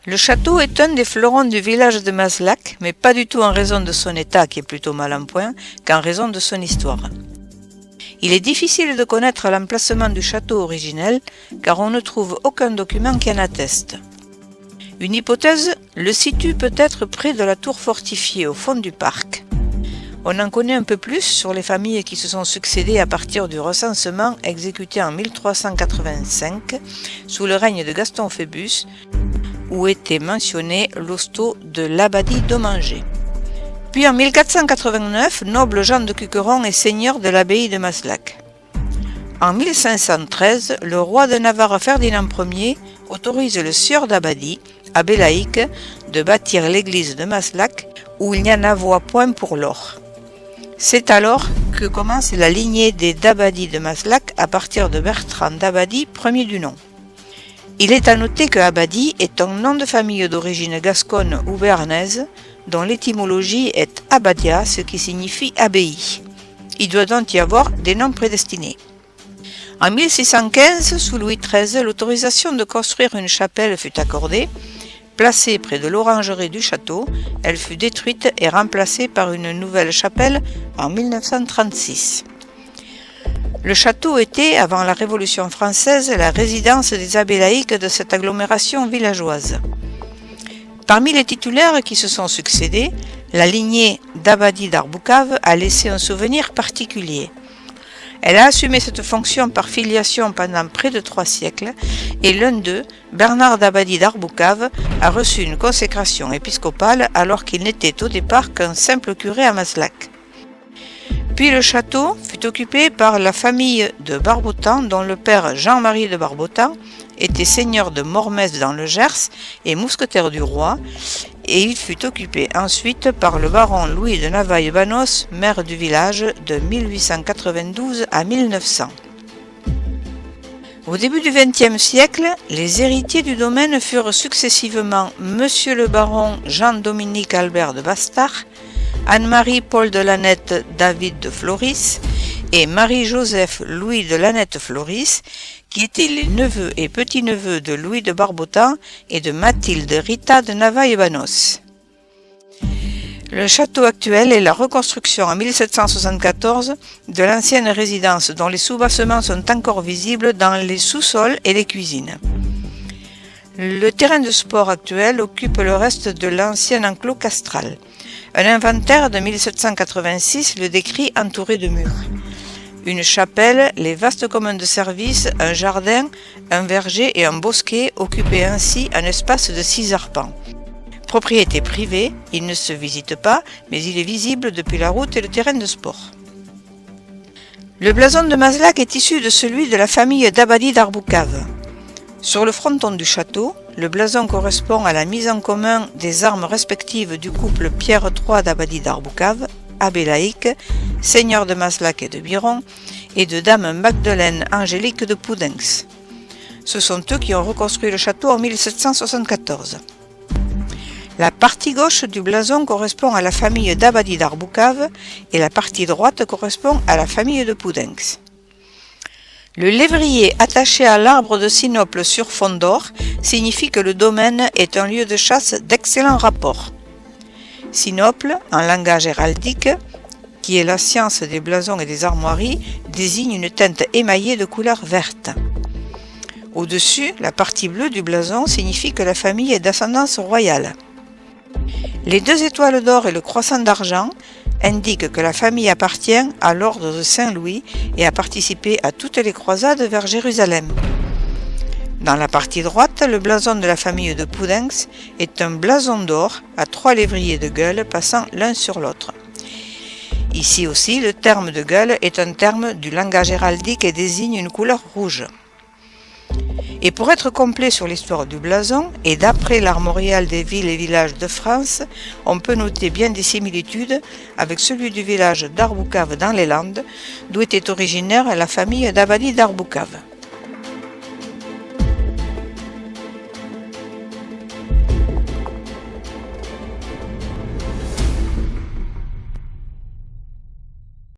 Le château est un des fleurons du village de Maslac, mais pas du tout en raison de son état qui est plutôt mal en point, qu'en raison de son histoire. Il est difficile de connaître l'emplacement du château originel, car on ne trouve aucun document qui en atteste. Une hypothèse le situe peut-être près de la tour fortifiée au fond du parc. On en connaît un peu plus sur les familles qui se sont succédées à partir du recensement exécuté en 1385 sous le règne de Gaston Phébus, où était mentionné l'hosto de l'abadie d'Aumangé. Puis en 1489, noble Jean de Cuqueron est seigneur de l'abbaye de Maslac. En 1513, le roi de Navarre Ferdinand Ier autorise le sieur d'Abadie, abbé laïque, de bâtir l'église de Maslac, où il n'y en avoit point pour l'or. C'est alors que commence la lignée des d'Abadie de Maslac à partir de Bertrand d'Abadie, premier du nom. Il est à noter que Abadie est un nom de famille d'origine gasconne ou béarnaise, dont l'étymologie est Abadia, ce qui signifie abbaye. Il doit donc y avoir des noms prédestinés. En 1615, sous Louis XIII, l'autorisation de construire une chapelle fut accordée. Placée près de l'orangerie du château, elle fut détruite et remplacée par une nouvelle chapelle en 1936. Le château était, avant la Révolution française, la résidence des abbés laïques de cette agglomération villageoise. Parmi les titulaires qui se sont succédés, la lignée d'Abadie d'Arboucave a laissé un souvenir particulier. Elle a assumé cette fonction par filiation pendant près de 3 siècles et l'un d'eux, Bernard d'Abadie d'Arboucave, a reçu une consécration épiscopale alors qu'il n'était au départ qu'un simple curé à Maslac. Puis le château fut occupé par la famille de Barbotan dont le père Jean-Marie de Barbotan était seigneur de Mormez dans le Gers et mousquetaire du roi, et il fut occupé ensuite par le baron Louis de Navaille-Banos, maire du village de 1892 à 1900. Au début du XXe siècle, les héritiers du domaine furent successivement Monsieur le baron Jean-Dominique Albert de Bastard, Anne-Marie Paul de Lanette David de Floris et Marie-Joseph Louis de Lanette Floris, qui étaient les neveux et petits-neveux de Louis de Barbotan et de Mathilde Rita de Navaille-Banos. Le château actuel est la reconstruction en 1774 de l'ancienne résidence dont les sous-bassements sont encore visibles dans les sous-sols et les cuisines. Le terrain de sport actuel occupe le reste de l'ancien enclos castral. Un inventaire de 1786 le décrit entouré de murs. Une chapelle, les vastes communs de service, un jardin, un verger et un bosquet occupaient ainsi un espace de 6 arpents. Propriété privée, il ne se visite pas, mais il est visible depuis la route et le terrain de sport. Le blason de Maslac est issu de celui de la famille d'Abadie d'Arboucave. Sur le fronton du château, le blason correspond à la mise en commun des armes respectives du couple Pierre III d'Abadie d'Arboucave, abbé laïque, seigneur de Maslac et de Biron, et de dame Magdeleine Angélique de Poudens. Ce sont eux qui ont reconstruit le château en 1774. La partie gauche du blason correspond à la famille d'Abadie d'Arboucave et la partie droite correspond à la famille de Poudens. Le lévrier attaché à l'arbre de sinople sur fond d'or signifie que le domaine est un lieu de chasse d'excellent rapport. Sinople, en langage héraldique, qui est la science des blasons et des armoiries, désigne une teinte émaillée de couleur verte. Au-dessus, la partie bleue du blason signifie que la famille est d'ascendance royale. Les 2 étoiles d'or et le croissant d'argent indiquent que la famille appartient à l'ordre de Saint-Louis et a participé à toutes les croisades vers Jérusalem. Dans la partie droite, le blason de la famille de Poudens est un blason d'or à 3 lévriers de gueules passant l'un sur l'autre. Ici aussi, le terme de gueule est un terme du langage héraldique et désigne une couleur rouge. Et pour être complet sur l'histoire du blason, et d'après l'armorial des villes et villages de France, on peut noter bien des similitudes avec celui du village d'Arboucave dans les Landes, d'où était originaire la famille d'Abadie d'Arboucave.